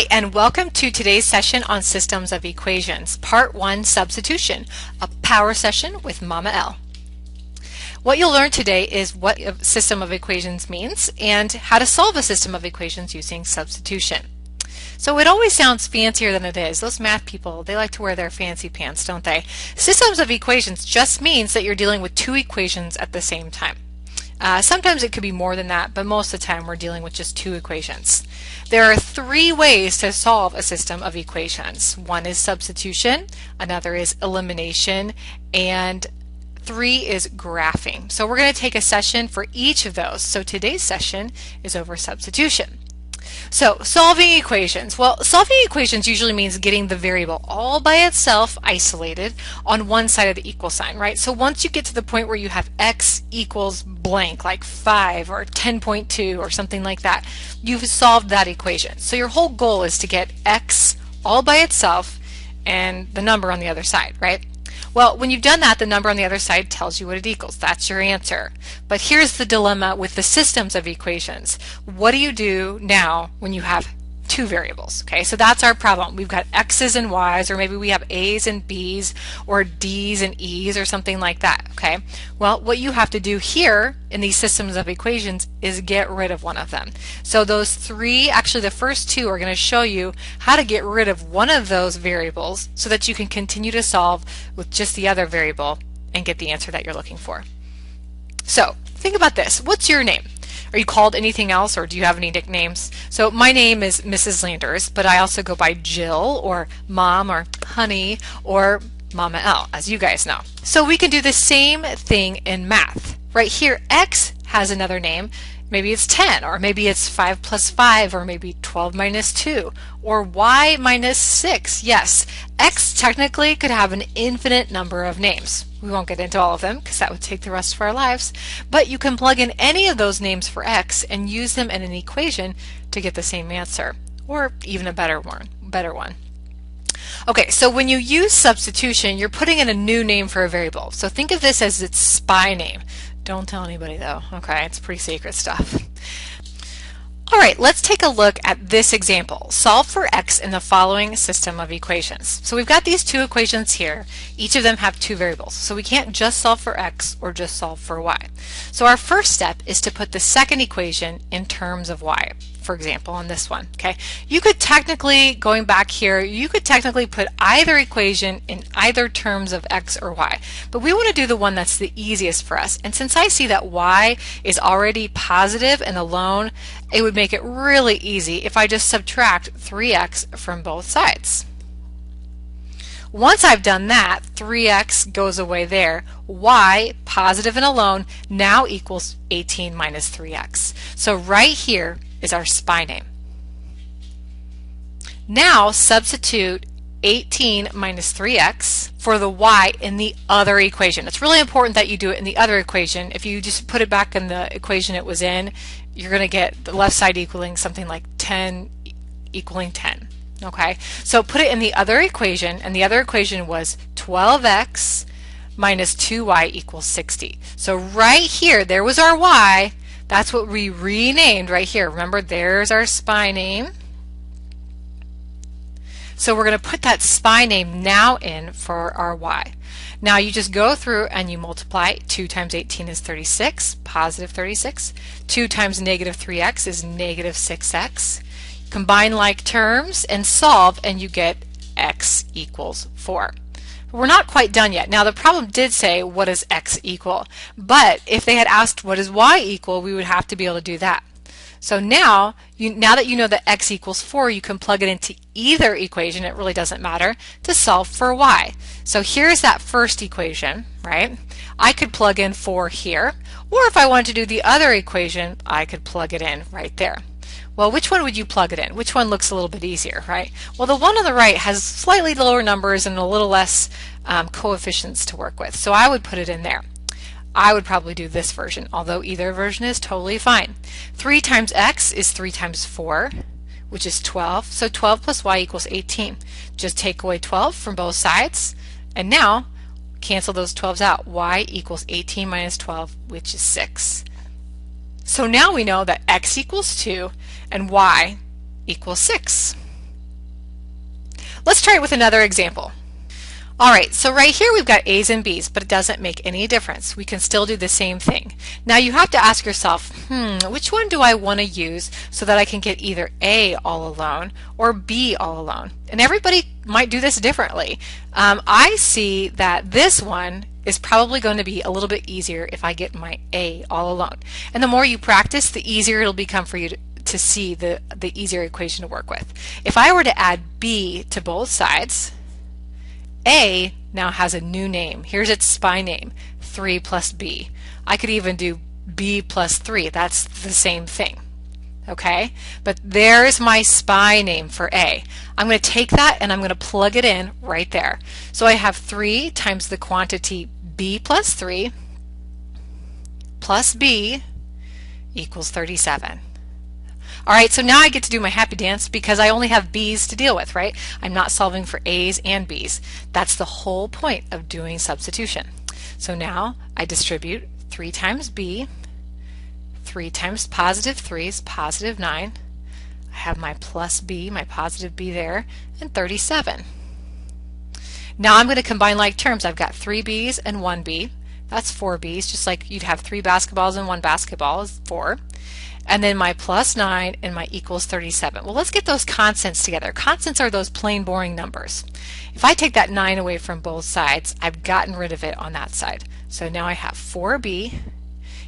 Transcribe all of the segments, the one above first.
Hi, and welcome to today's session on systems of equations, part 1, substitution, a power session with Mama L. What you'll learn today is what a system of equations means and how to solve a system of equations using substitution. So it always sounds fancier than it is. Those math people, they like to wear their fancy pants, don't they? Systems of equations just means that you're dealing with two equations at the same time. Sometimes it could be more than that, but most of the time we're dealing with just two equations. There are three ways to solve a system of equations. One is substitution, another is elimination, and three is graphing. So we're going to take a session for each of those. So today's session is over substitution. So solving equations. Well, solving equations usually means getting the variable all by itself isolated on one side of the equal sign, right? So once you get to the point where you have x equals blank, like 5 or 10.2 or something like that, you've solved that equation. So your whole goal is to get x all by itself and the number on the other side, right? Well, when you've done that, the number on the other side tells you what it equals. That's your answer. But here's the dilemma with the systems of equations. What do you do now when you have two variables? Okay, so that's our problem. We've got x's and y's, or maybe we have a's and b's, or d's and e's, or something like that. Okay, well, what you have to do here in these systems of equations is get rid of one of them. So those three, actually the first two, are going to show you how to get rid of one of those variables so that you can continue to solve with just the other variable and get the answer that you're looking for. So think about this. What's your name? Are you called anything else, or do you have any nicknames? So my name is Mrs. Landers, but I also go by Jill or Mom or Honey or Mama L, as you guys know. So we can do the same thing in math. Right here, x has another name. Maybe it's 10, or maybe it's 5 plus 5, or maybe 12 minus 2, or y minus 6. Yes, x technically could have an infinite number of names. We won't get into all of them because that would take the rest of our lives. But you can plug in any of those names for x and use them in an equation to get the same answer, or even a better one. Okay, so when you use substitution, you're putting in a new name for a variable. So think of this as its spy name. Don't tell anybody though, okay? It's pretty secret stuff. All right, let's take a look at this example. Solve for x in the following system of equations. So we've got these two equations here. Each of them have two variables. So we can't just solve for x or just solve for y. So our first step is to put the second equation in terms of y. For example, on this one, okay? You could technically, going back here, you could technically put either equation in either terms of x or y, but we want to do the one that's the easiest for us. And since I see that y is already positive and alone, it would make it really easy if I just subtract 3x from both sides. Once I've done that, 3x goes away there. Y, positive and alone, now equals 18 minus 3x. So right here is our spy name. Now substitute 18 minus 3x for the y in the other equation. It's really important that you do it in the other equation. If you just put it back in the equation it was in, you're going to get the left side equaling something like 10 equaling 10. Okay, so put it in the other equation, and the other equation was 12x minus 2y equals 60. So right here, there was our y. That's what we renamed right here. Remember, there's our spy name. So we're going to put that spy name now in for our y. Now you just go through and you multiply. 2 times 18 is 36, positive 36. 2 times negative 3x is negative 6x. Combine like terms and solve, and you get x equals 4. We're not quite done yet. Now the problem did say what does x equal, but if they had asked what does y equal, we would have to be able to do that. So now that you know that x equals 4, you can plug it into either equation, it really doesn't matter, to solve for y. So here's that first equation, right? I could plug in 4 here, or if I wanted to do the other equation, I could plug it in right there. Well, which one would you plug it in? Which one looks a little bit easier, right? Well, the one on the right has slightly lower numbers and a little less coefficients to work with, so I would put it in there. I would probably do this version, although either version is totally fine. 3 times x is 3 times 4, which is 12, so 12 plus y equals 18. Just take away 12 from both sides, and now cancel those 12s out. Y equals 18 minus 12, which is 6. So now we know that x equals 2 and y equals 6. Let's try it with another example. Alright, so right here we've got A's and B's, but it doesn't make any difference. We can still do the same thing. Now you have to ask yourself, which one do I want to use so that I can get either A all alone or B all alone? And everybody might do this differently. I see that this one is probably going to be a little bit easier if I get my A all alone. And the more you practice, the easier it'll become for you to see the easier equation to work with. If I were to add B to both sides, A now has a new name. Here's its SPY name, 3 plus B. I could even do B plus 3. That's the same thing. Okay? But there's my SPY name for A. I'm going to take that and I'm going to plug it in right there. So I have 3 times the quantity B plus 3 plus B equals 37. Alright, so now I get to do my happy dance because I only have B's to deal with, right? I'm not solving for A's and B's. That's the whole point of doing substitution. So now I distribute 3 times B, 3 times positive 3 is positive 9. I have my plus B, my positive B there, and 37. Now I'm going to combine like terms. I've got 3 B's and 1 B. That's 4 B's, just like you'd have 3 basketballs and 1 basketball is 4. And then my plus 9 and my equals 37. Well, let's get those constants together. Constants are those plain boring numbers. If I take that 9 away from both sides, I've gotten rid of it on that side. So now I have 4b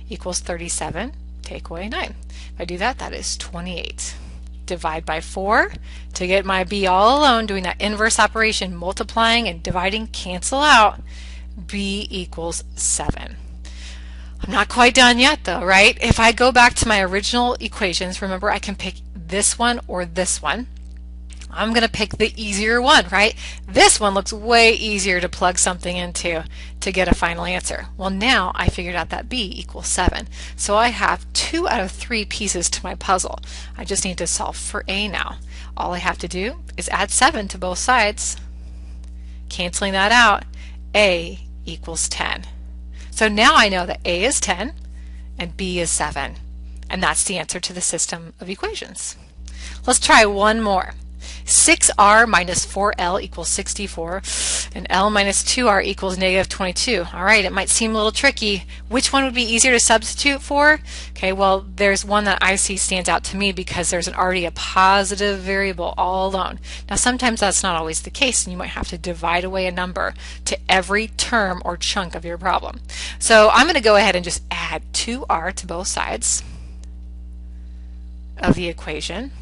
equals 37, take away 9. If I do that, that is 28. Divide by 4 to get my b all alone, doing that inverse operation, multiplying and dividing, cancel out, b equals 7. I'm not quite done yet though, right? If I go back to my original equations, remember I can pick this one or this one. I'm going to pick the easier one, right? This one looks way easier to plug something into to get a final answer. Well, now I figured out that b equals 7. So I have 2 out of 3 pieces to my puzzle. I just need to solve for a now. All I have to do is add 7 to both sides. Canceling that out, a equals 10. So now I know that a is 10 and b is 7. And that's the answer to the system of equations. Let's try one more. 6r minus 4l equals 64 and l minus 2r equals negative 22. Alright, it might seem a little tricky. Which one would be easier to substitute for? Okay, well there's one that I see stands out to me because there's already a positive variable all alone. Now sometimes that's not always the case and you might have to divide away a number to every term or chunk of your problem. So I'm going to go ahead and just add 2r to both sides of the equation.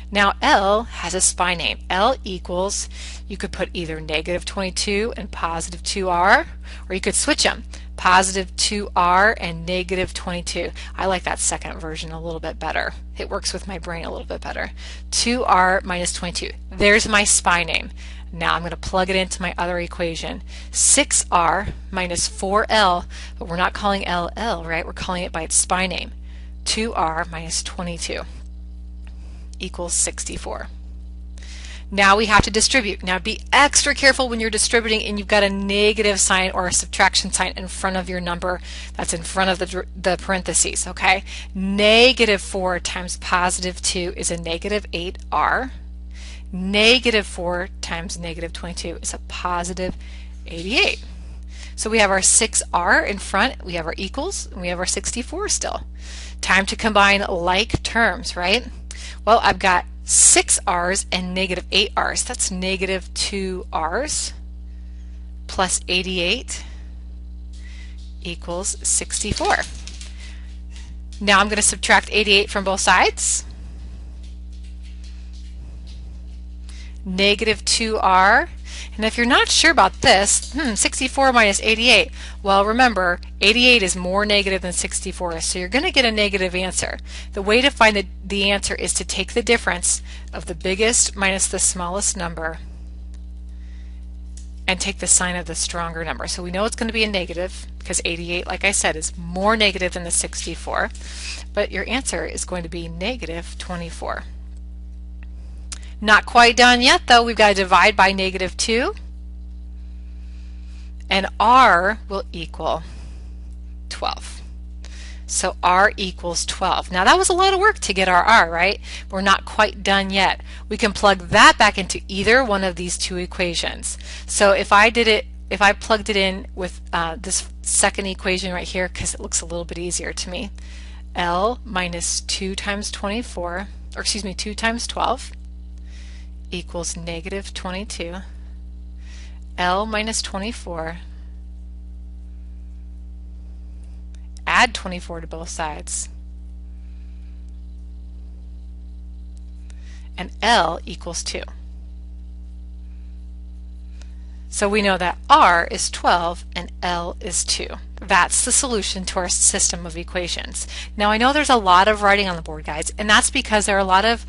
Now L has a SPY name. L equals, you could put either negative 22 and positive 2r, or you could switch them, positive 2r and negative 22. I like that second version a little bit better. It works with my brain a little bit better. 2r minus 22. There's my SPY name. Now I'm going to plug it into my other equation. 6r minus 4l, but we're not calling L L, right? We're calling it by its SPY name. 2r minus 22. Equals 64. Now we have to distribute. Now be extra careful when you're distributing and you've got a negative sign or a subtraction sign in front of your number that's in front of the parentheses, okay? Negative 4 times positive 2 is a negative 8r. Negative 4 times negative 22 is a positive 88. So we have our 6r in front, we have our equals, and we have our 64 still. Time to combine like terms, right? Well, I've got 6 r's and negative 8 r's. That's negative 2 r's plus 88 equals 64. Now I'm going to subtract 88 from both sides. Negative 2r. And if you're not sure about this, 64 minus 88, well remember 88 is more negative than 64, so you're going to get a negative answer. The way to find the answer is to take the difference of the biggest minus the smallest number and take the sign of the stronger number. So we know it's going to be a negative because 88, like I said, is more negative than the 64, but your answer is going to be negative 24. Not quite done yet though. We've got to divide by negative 2 and r will equal 12. So r equals 12. Now that was a lot of work to get our r, right? We're not quite done yet. We can plug that back into either one of these two equations. So if I plugged it in with this second equation right here, because it looks a little bit easier to me, L minus 2 times 24, or excuse me, 2 times 12 equals negative 22. L minus 24, add 24 to both sides, and L equals 2. So we know that R is 12 and L is 2. That's the solution to our system of equations. Now I know there's a lot of writing on the board, guys, and that's because there are a lot of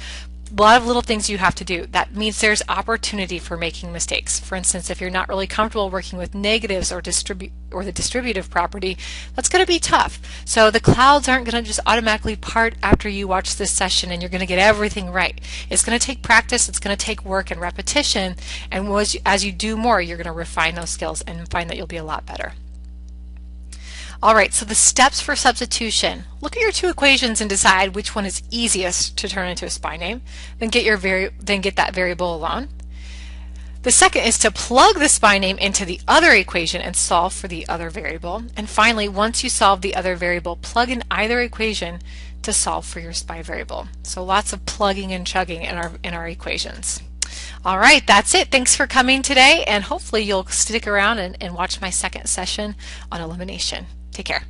little things you have to do. That means there's opportunity for making mistakes. For instance, if you're not really comfortable working with negatives or the distributive property, that's going to be tough. So the clouds aren't going to just automatically part after you watch this session and you're going to get everything right. It's going to take practice, it's going to take work and repetition, and as you do more, you're going to refine those skills and find that you'll be a lot better. Alright, so the steps for substitution. Look at your two equations and decide which one is easiest to turn into a SPY name. Then get that variable alone. The second is to plug the SPY name into the other equation and solve for the other variable. And finally, once you solve the other variable, plug in either equation to solve for your SPY variable. So lots of plugging and chugging in our equations. Alright, that's it. Thanks for coming today, and hopefully you'll stick around and watch my second session on elimination. Take care.